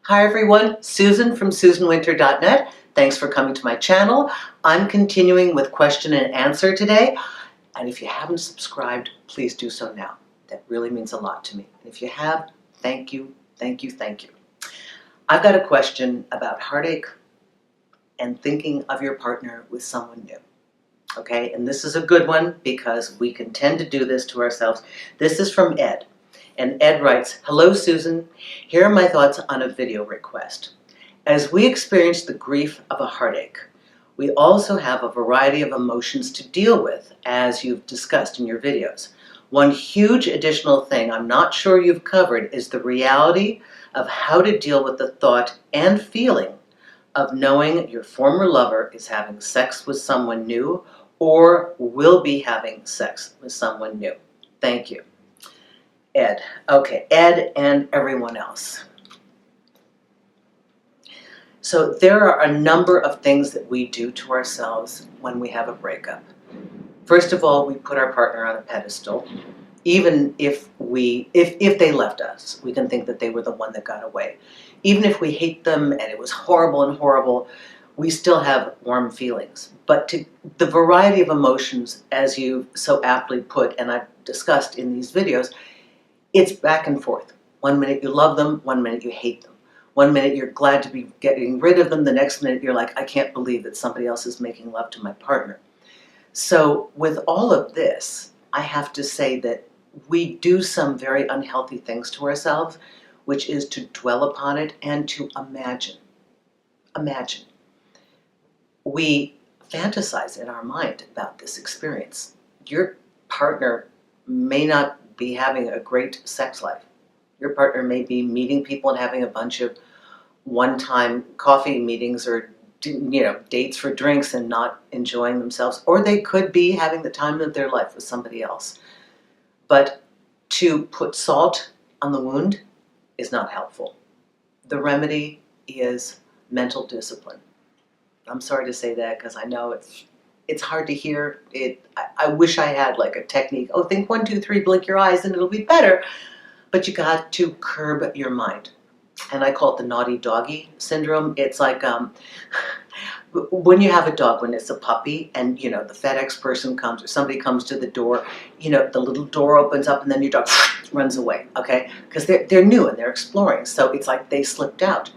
Hi everyone, Susan from SusanWinter.net. Thanks for coming to my channel. I'm continuing with question and answer today. And if you haven't subscribed, please do so now. That really means a lot to me. And if you have, thank you, thank you, thank you. I've got a question about heartache and thinking of your partner with someone new. Okay, and this is a good one because we can tend to do this to ourselves. This is from Ed. And Ed writes, "Hello Susan, here are my thoughts on a video request. As we experience the grief of a heartache, we also have a variety of emotions to deal with, as you've discussed in your videos. One huge additional thing I'm not sure you've covered is the reality of how to deal with the thought and feeling of knowing your former lover is having sex with someone new or will be having sex with someone new. Thank you." Ed. Okay, Ed and everyone else. So there are a number of things that we do to ourselves when we have a breakup. First of all, we put our partner on a pedestal. Even if they left us, we can think that they were the one that got away. Even if we hate them and it was horrible, we still have warm feelings. But the variety of emotions, as you so aptly put, and I've discussed in these videos, it's back and forth. 1 minute you love them, 1 minute you hate them. 1 minute you're glad to be getting rid of them, the next minute you're like, I can't believe that somebody else is making love to my partner. So with all of this, I have to say that we do some very unhealthy things to ourselves, which is to dwell upon it and to imagine. Imagine. We fantasize in our mind about this experience. Your partner may not be having a great sex life. Your partner may be meeting people and having a bunch of one-time coffee meetings or dates for drinks and not enjoying themselves, or they could be having the time of their life with somebody else. But to put salt on the wound is not helpful. The remedy is mental discipline. I'm sorry to say that because I know it's hard to hear. I wish I had like a technique. Oh, think 1, 2, 3, blink your eyes and it'll be better. But you got to curb your mind. And I call it the naughty doggy syndrome. It's like when you have a dog, when it's a puppy and the FedEx person comes or somebody comes to the door, the little door opens up and then your dog runs away, okay? Because they're new and they're exploring. So it's like they slipped out.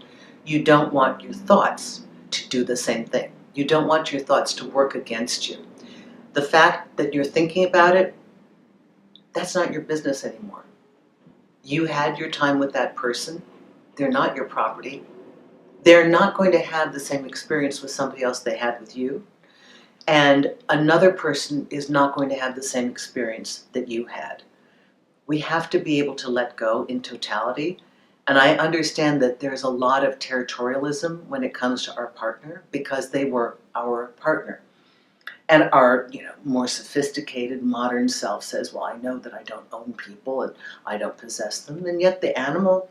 You don't want your thoughts to do the same thing. You don't want your thoughts to work against you. The fact that you're thinking about it, that's not your business anymore. You had your time with that person. They're not your property. They're not going to have the same experience with somebody else they had with you. And another person is not going to have the same experience that you had. We have to be able to let go in totality. And I understand that there's a lot of territorialism when it comes to our partner because they were our partner. And our more sophisticated modern self says, well, I know that I don't own people and I don't possess them. And yet the animal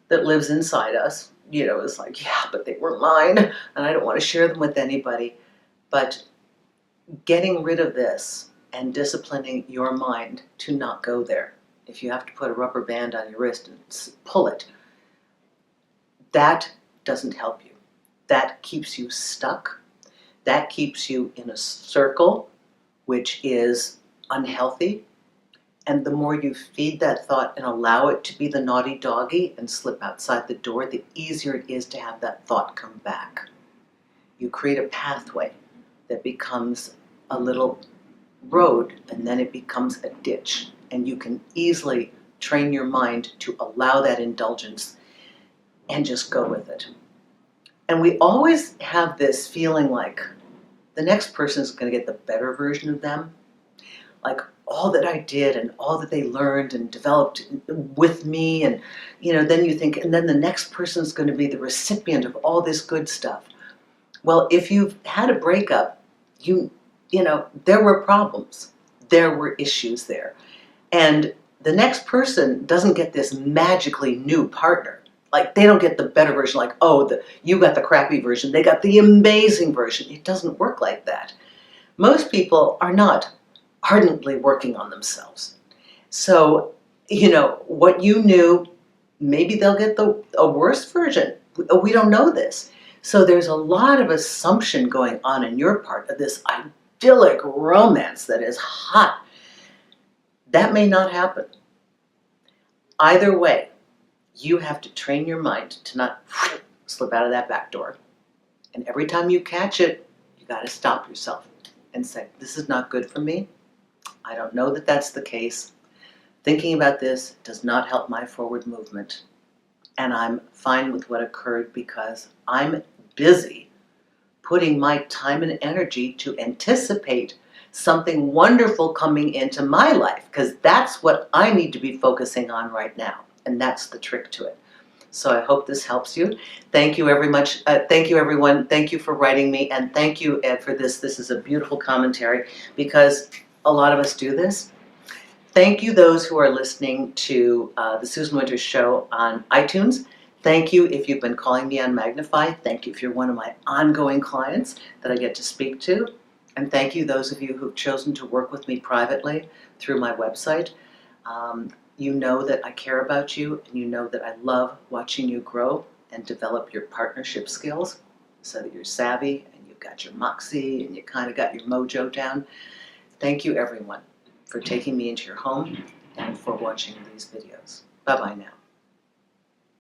that lives inside us, is like, yeah, but they were mine and I don't want to share them with anybody. But getting rid of this and disciplining your mind to not go there. If you have to put a rubber band on your wrist and pull it, that doesn't help you. That keeps you stuck. That keeps you in a circle, which is unhealthy. And the more you feed that thought and allow it to be the naughty doggy and slip outside the door, the easier it is to have that thought come back. You create a pathway that becomes a little road, and then it becomes a ditch. And you can easily train your mind to allow that indulgence and just go with it. And we always have this feeling like the next person is going to get the better version of them. Like all that I did and all that they learned and developed with me. And, then you think, and then the next person is going to be the recipient of all this good stuff. Well, if you've had a breakup, there were problems. There were issues there. And the next person doesn't get this magically new partner. Like they don't get the better version, like, oh, you got the crappy version, they got the amazing version. It doesn't work like that. Most people are not ardently working on themselves. So, what you knew maybe they'll get a worse version. We don't know this. So there's a lot of assumption going on in your part of this idyllic romance that is hot. That may not happen. Either way, you have to train your mind to not slip out of that back door. And every time you catch it, you got to stop yourself and say, this is not good for me. I don't know that that's the case. Thinking about this does not help my forward movement. And I'm fine with what occurred because I'm busy putting my time and energy to anticipate something wonderful coming into my life, because that's what I need to be focusing on right now. And that's the trick to it. So I hope this helps you. Thank you very much. Thank you, everyone. Thank you for writing me. And thank you, Ed, for this. This is a beautiful commentary because a lot of us do this. Thank you, those who are listening to the Susan Winters Show on iTunes. Thank you if you've been calling me on Magnify. Thank you if you're one of my ongoing clients that I get to speak to. And thank you, those of you who've chosen to work with me privately through my website. You know that I care about you, and you know that I love watching you grow and develop your partnership skills so that you're savvy and you've got your moxie and you kind of got your mojo down. Thank you, everyone, for taking me into your home and for watching these videos. Bye-bye now.